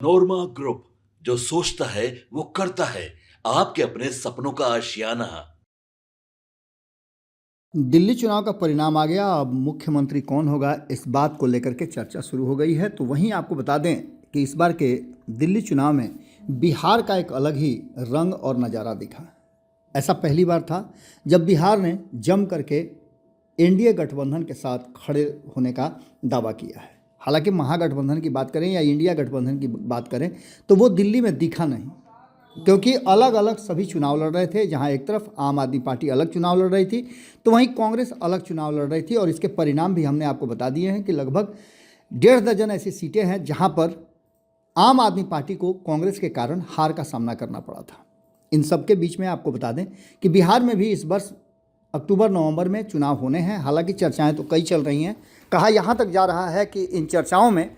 नोरमा group, जो सोचता है वो करता है। आपके अपने सपनों का आशियाना। दिल्ली चुनाव का परिणाम आ गया। अब मुख्यमंत्री कौन होगा, इस बात को लेकर के चर्चा शुरू हो गई है। तो वहीं आपको बता दें कि इस बार के दिल्ली चुनाव में बिहार का एक अलग ही रंग और नज़ारा दिखा। ऐसा पहली बार था जब बिहार ने जम करके एनडीए गठबंधन के साथ खड़े होने का दावा किया है। हालांकि महागठबंधन की बात करें या इंडिया गठबंधन की बात करें तो वो दिल्ली में दिखा नहीं, क्योंकि अलग अलग सभी चुनाव लड़ रहे थे। जहां एक तरफ आम आदमी पार्टी अलग चुनाव लड़ रही थी, तो वहीं कांग्रेस अलग चुनाव लड़ रही थी। और इसके परिणाम भी हमने आपको बता दिए हैं कि लगभग 1.5 दर्जन ऐसी सीटें हैं जहां पर आम आदमी पार्टी को कांग्रेस के कारण हार का सामना करना पड़ा था। इन सब के बीच में आपको बता दें कि बिहार में भी इस वर्ष अक्टूबर नवंबर में चुनाव होने हैं। हालांकि चर्चाएं तो कई चल रही हैं। कहा यहाँ तक जा रहा है कि इन चर्चाओं में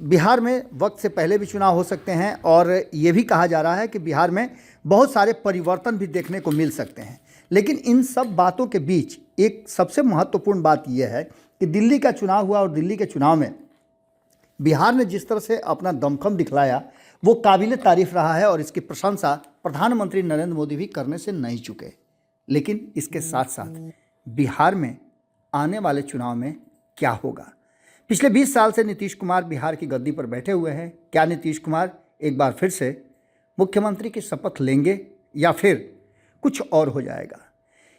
बिहार में वक्त से पहले भी चुनाव हो सकते हैं, और ये भी कहा जा रहा है कि बिहार में बहुत सारे परिवर्तन भी देखने को मिल सकते हैं। लेकिन इन सब बातों के बीच एक सबसे महत्वपूर्ण बात यह है कि दिल्ली का चुनाव हुआ और दिल्ली के चुनाव में बिहार ने जिस तरह से अपना दमखम दिखलाया वो काबिल तारीफ रहा है, और इसकी प्रशंसा प्रधानमंत्री नरेंद्र मोदी भी करने से नहीं चुके। लेकिन इसके साथ साथ बिहार में आने वाले चुनाव में क्या होगा? पिछले 20 साल से नीतीश कुमार बिहार की गद्दी पर बैठे हुए हैं। क्या नीतीश कुमार एक बार फिर से मुख्यमंत्री की शपथ लेंगे या फिर कुछ और हो जाएगा?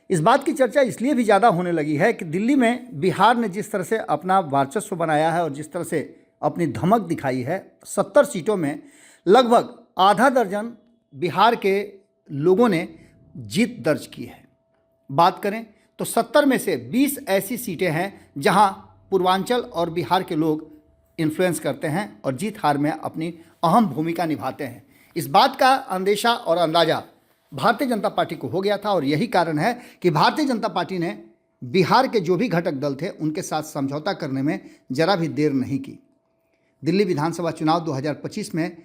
इस बात की चर्चा इसलिए भी ज़्यादा होने लगी है कि दिल्ली में बिहार ने जिस तरह से अपना वर्चस्व बनाया है और जिस तरह से अपनी धमक दिखाई है, 70 सीटों में लगभग आधा दर्जन बिहार के लोगों ने जीत दर्ज की है। बात करें तो 70 में से 20 ऐसी सीटें हैं जहां पूर्वांचल और बिहार के लोग इन्फ्लुएंस करते हैं और जीत हार में अपनी अहम भूमिका निभाते हैं। इस बात का अंदेशा और अंदाज़ा भारतीय जनता पार्टी को हो गया था, और यही कारण है कि भारतीय जनता पार्टी ने बिहार के जो भी घटक दल थे उनके साथ समझौता करने में जरा भी देर नहीं की। दिल्ली विधानसभा चुनाव 2025 में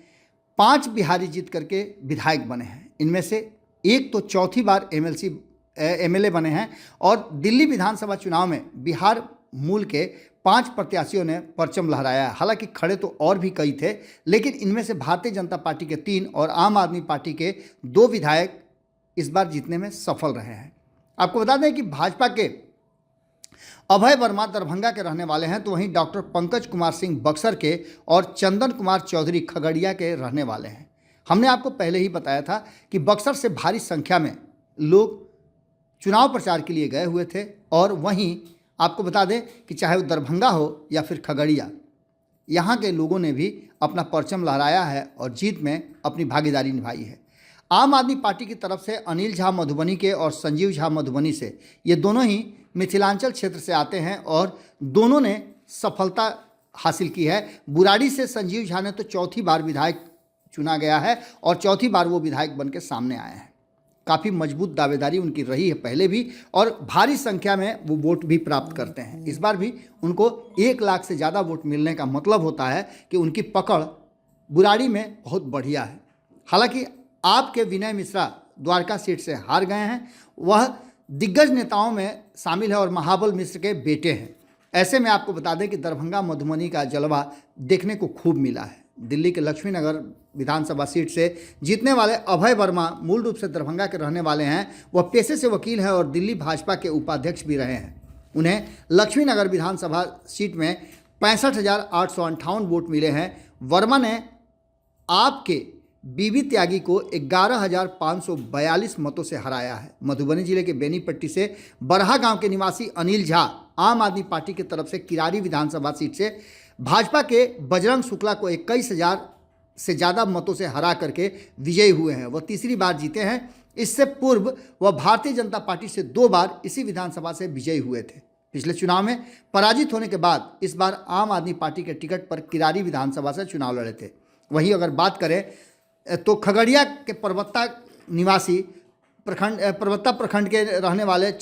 5 बिहारी जीत करके विधायक बने हैं। इनमें से एक तो चौथी बार एमएलए बने हैं, और दिल्ली विधानसभा चुनाव में बिहार मूल के 5 प्रत्याशियों ने परचम लहराया है। हालांकि खड़े तो और भी कई थे, लेकिन इनमें से भारतीय जनता पार्टी के 3 और आम आदमी पार्टी के 2 विधायक इस बार जीतने में सफल रहे हैं। आपको बता दें कि भाजपा के अभय वर्मा दरभंगा के रहने वाले हैं, तो वहीं डॉक्टर पंकज कुमार सिंह बक्सर के और चंदन कुमार चौधरी खगड़िया के रहने वाले हैं। हमने आपको पहले ही बताया था कि बक्सर से भारी संख्या में लोग चुनाव प्रचार के लिए गए हुए थे, और वहीं आपको बता दें कि चाहे वो दरभंगा हो या फिर खगड़िया, यहाँ के लोगों ने भी अपना परचम लहराया है और जीत में अपनी भागीदारी निभाई है। आम आदमी पार्टी की तरफ से अनिल झा मधुबनी के और संजीव झा मधुबनी से, ये दोनों ही मिथिलांचल क्षेत्र से आते हैं और दोनों ने सफलता हासिल की है। बुराड़ी से संजीव झा ने तो चौथी बार विधायक चुना गया है और चौथी बार वो विधायक बन के सामने आए हैं। काफ़ी मजबूत दावेदारी उनकी रही है पहले भी, और भारी संख्या में वो वोट भी प्राप्त करते हैं। इस बार भी उनको 1 लाख से ज़्यादा वोट मिलने का मतलब होता है कि उनकी पकड़ बुराड़ी में बहुत बढ़िया है। हालांकि आपके विनय मिश्रा द्वारका सीट से हार गए हैं। वह दिग्गज नेताओं में शामिल है और महाबल मिश्र के बेटे हैं। ऐसे में आपको बता दें कि दरभंगा मधुबनी का जलवा देखने को खूब मिला है। दिल्ली के लक्ष्मीनगर विधानसभा सीट से जीतने वाले अभय वर्मा मूल रूप से दरभंगा के रहने वाले हैं। वह पेशे से वकील हैं और दिल्ली भाजपा के उपाध्यक्ष भी रहे हैं। उन्हें लक्ष्मीनगर विधानसभा सीट में 65,858 वोट मिले हैं। वर्मा ने आपके बीबी त्यागी को 11,542 मतों से हराया है। मधुबनी जिले के बेनीपट्टी से बरहा गांव के निवासी अनिल झा आम आदमी पार्टी की तरफ से किरारी विधानसभा सीट से भाजपा के बजरंग शुक्ला को 21,000 से ज़्यादा मतों से हरा करके विजयी हुए हैं। वह तीसरी बार जीते हैं। इससे पूर्व वह भारतीय जनता पार्टी से 2 बार इसी विधानसभा से विजयी हुए थे। पिछले चुनाव में पराजित होने के बाद इस बार आम आदमी पार्टी के टिकट पर किरारी विधानसभा से चुनाव लड़े थे। वहीं अगर बात करें तो खगड़िया के परबत्ता प्रखंड के रहने वाले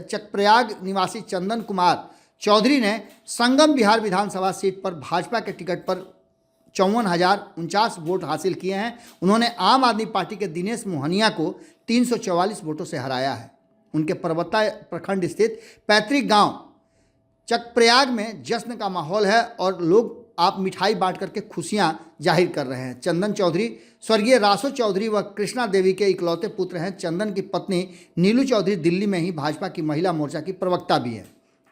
चकप्रयाग निवासी चंदन कुमार चौधरी ने संगम बिहार विधानसभा सीट पर भाजपा के टिकट पर 54,049 वोट हासिल किए हैं। उन्होंने आम आदमी पार्टी के दिनेश मोहनिया को 344 वोटों से हराया है। उनके परबत्ता प्रखंड स्थित पैतृक गांव चकप्रयाग में जश्न का माहौल है और लोग आप मिठाई बांट करके खुशियां जाहिर कर रहे हैं। चंदन चौधरी स्वर्गीय रासो चौधरी व कृष्णा देवी के इकलौते पुत्र हैं। चंदन की पत्नी नीलू चौधरी दिल्ली में ही भाजपा की महिला मोर्चा की प्रवक्ता भी है।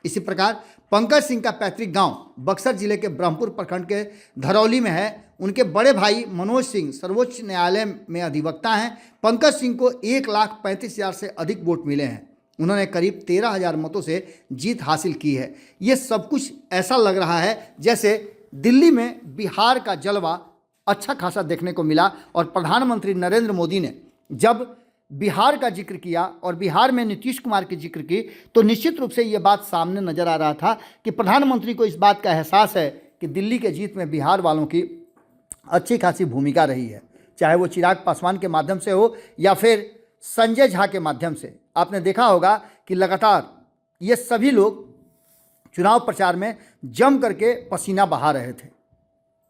इसी प्रकार पंकज सिंह का पैतृक गांव बक्सर जिले के ब्रह्मपुर प्रखंड के धरौली में है। उनके बड़े भाई मनोज सिंह सर्वोच्च न्यायालय में अधिवक्ता हैं। पंकज सिंह को 1,35,000 से अधिक वोट मिले हैं। उन्होंने करीब 13,000 मतों से जीत हासिल की है। ये सब कुछ ऐसा लग रहा है जैसे दिल्ली में बिहार का जलवा अच्छा खासा देखने को मिला। और प्रधानमंत्री नरेंद्र मोदी ने जब बिहार का जिक्र किया और बिहार में नीतीश कुमार की जिक्र की तो निश्चित रूप से ये बात सामने नजर आ रहा था कि प्रधानमंत्री को इस बात का एहसास है कि दिल्ली के जीत में बिहार वालों की अच्छी खासी भूमिका रही है, चाहे वो चिराग पासवान के माध्यम से हो या फिर संजय झा के माध्यम से। आपने देखा होगा कि लगातार ये सभी लोग चुनाव प्रचार में जम करके पसीना बहा रहे थे।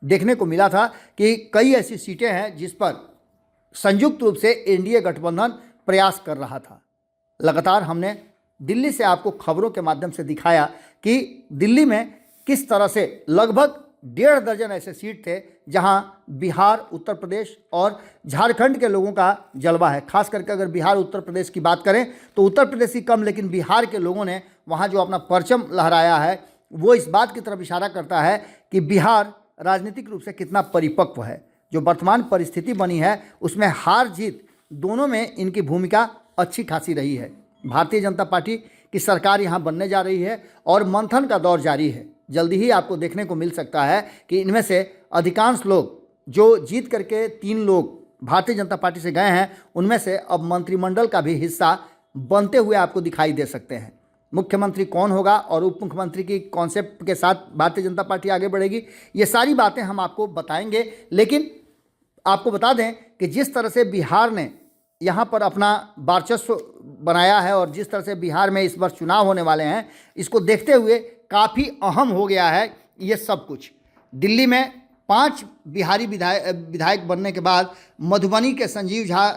देखने को मिला था कि कई ऐसी सीटें हैं जिस पर संयुक्त रूप से एनडीए गठबंधन प्रयास कर रहा था। लगातार हमने दिल्ली से आपको खबरों के माध्यम से दिखाया कि दिल्ली में किस तरह से लगभग 1.5 दर्जन ऐसे सीट थे जहां बिहार, उत्तर प्रदेश और झारखंड के लोगों का जलवा है। खास करके अगर बिहार उत्तर प्रदेश की बात करें तो उत्तर प्रदेश ही कम, लेकिन बिहार के लोगों ने वहां जो अपना परचम लहराया है वो इस बात की तरफ इशारा करता है कि बिहार राजनीतिक रूप से कितना परिपक्व है। जो वर्तमान परिस्थिति बनी है उसमें हार जीत दोनों में इनकी भूमिका अच्छी खासी रही है। भारतीय जनता पार्टी की सरकार यहाँ बनने जा रही है और मंथन का दौर जारी है। जल्दी ही आपको देखने को मिल सकता है कि इनमें से अधिकांश लोग जो जीत करके 3 लोग भारतीय जनता पार्टी से गए हैं उनमें से अब मंत्रिमंडल का भी हिस्सा बनते हुए आपको दिखाई दे सकते हैं। मुख्यमंत्री कौन होगा और उप मुख्यमंत्री की कॉन्सेप्ट के साथ भारतीय जनता पार्टी आगे बढ़ेगी, ये सारी बातें हम आपको बताएंगे। लेकिन आपको बता दें कि जिस तरह से बिहार ने यहाँ पर अपना वर्चस्व बनाया है और जिस तरह से बिहार में इस वर्ष चुनाव होने वाले हैं, इसको देखते हुए काफ़ी अहम हो गया है ये सब कुछ। दिल्ली में 5 बिहारी विधायक बनने के बाद मधुबनी के संजीव झा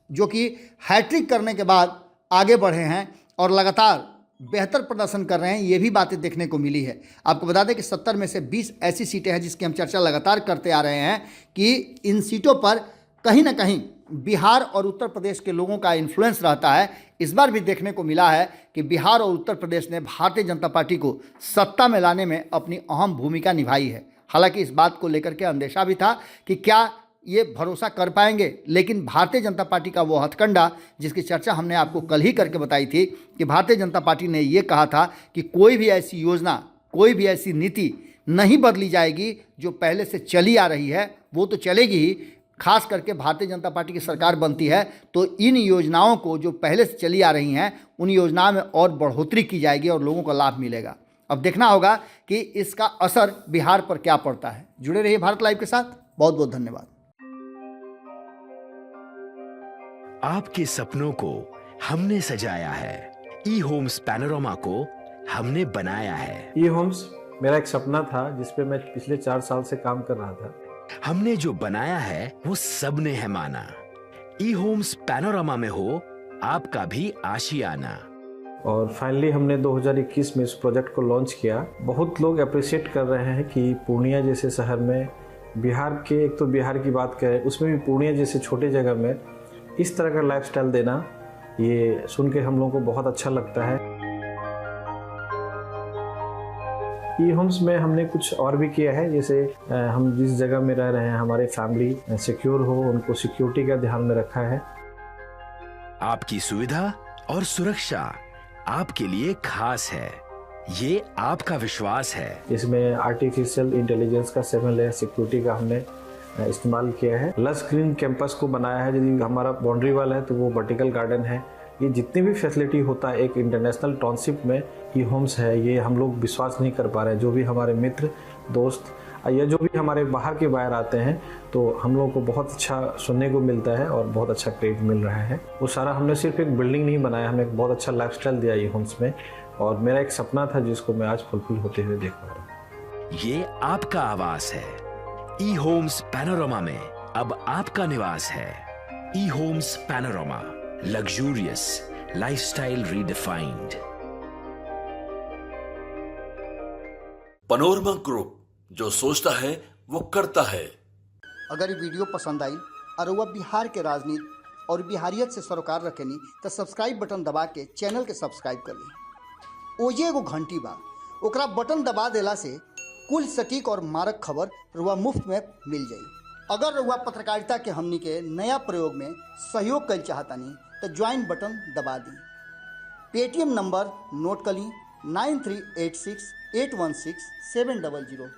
जो कि हैट्रिक करने के बाद आगे बढ़े हैं और लगातार बेहतर प्रदर्शन कर रहे हैं, ये भी बातें देखने को मिली है। आपको बता दें कि 70 में से 20 ऐसी सीटें हैं जिसकी हम चर्चा लगातार करते आ रहे हैं कि इन सीटों पर कहीं ना कहीं बिहार और उत्तर प्रदेश के लोगों का इन्फ्लुएंस रहता है। इस बार भी देखने को मिला है कि बिहार और उत्तर प्रदेश ने भारतीय जनता पार्टी को सत्ता में लाने में अपनी अहम भूमिका निभाई है। हालांकि इस बात को लेकर के अंदेशा भी था कि क्या ये भरोसा कर पाएंगे, लेकिन भारतीय जनता पार्टी का वो हथकंडा जिसकी चर्चा हमने आपको कल ही करके बताई थी कि भारतीय जनता पार्टी ने ये कहा था कि कोई भी ऐसी योजना, कोई भी ऐसी नीति नहीं बदली जाएगी जो पहले से चली आ रही है, वो तो चलेगी ही। खास करके भारतीय जनता पार्टी की सरकार बनती है तो इन योजनाओं को जो पहले से चली आ रही हैं उन योजनाओं में और बढ़ोतरी की जाएगी और लोगों को लाभ मिलेगा। अब देखना होगा कि इसका असर बिहार पर क्या पड़ता है। जुड़े रहिए भारत लाइव के साथ। बहुत बहुत धन्यवाद। आपके सपनों को हमने सजाया है, ई होम्स पैनोरामा को हमने बनाया है। ई होम्स मेरा एक सपना था जिस पे मैं पिछले 4 साल से काम कर रहा था। हमने जो बनाया है वो सबने है माना। ई होम्स पैनोरामा में हो आपका भी आशियाना। और फाइनली हमने 2021 में इस प्रोजेक्ट को लॉन्च किया। बहुत लोग अप्रिशिएट कर रहे हैं कि पूर्णिया जैसे शहर में, बिहार के, एक तो बिहार की बात करें उसमें भी पूर्णिया जैसे छोटे जगह में इस तरह का लाइफस्टाइल देना, ये सुन के हम लोगों को बहुत अच्छा लगता है। ई होम्स में हमने कुछ और भी किया है, जैसे हम जिस जगह में रह रहे हैं हमारे फैमिली सिक्योर हो, उनको सिक्योरिटी का ध्यान में रखा है। आपकी सुविधा और सुरक्षा आपके लिए खास है, ये आपका विश्वास है। इसमें आर्टिफिशियल इंटेलिजेंस का 7 लेयर सिक्योरिटी का हमने इस्तेमाल किया है। लस ग्रीन कैंपस को बनाया है। यदि हमारा बाउंड्री वाल है तो वो वर्टिकल गार्डन है। ये जितनी भी फैसिलिटी होता है एक इंटरनेशनल टाउनशिप में ई होम्स है, ये हम लोग विश्वास नहीं कर पा रहे हैं। जो भी हमारे मित्र, दोस्त या जो भी हमारे बाहर के बाहर आते हैं तो हम लोगों को बहुत अच्छा सुनने को मिलता है और बहुत अच्छा क्रेडिट मिल रहा है। वो सारा हमने सिर्फ एक बिल्डिंग नहीं बनाया, हमने एक बहुत अच्छा लाइफस्टाइल दिया ई होम्स में, और मेरा एक सपना था जिसको मैं आज फुलफिल होते हुए देख पा रहा हूँ। ये आपका आवास है। ई होम्स पैनोरामा में अब आपका निवास है। E Homes Panorama, luxurious lifestyle redefined. Panorama group जो सोचता है वो करता है। अगर ये वीडियो पसंद आई और वह बिहार के राजनीति और बिहारियत से सरोकार रखेनी तो सब्सक्राइब बटन दबा के चैनल के सब्सक्राइब कर ली। ओजे एगो घंटी बा, ओकरा बटन दबा देला से कुल सटीक और मारक खबर रुआ मुफ्त में मिल जाई। अगर रुआ पत्रकारिता के हमनी के नया प्रयोग में सहयोग कर चाहतानी तो ज्वाइन बटन दबा दी। पेटीएम नंबर नोट कर ली 9386816700।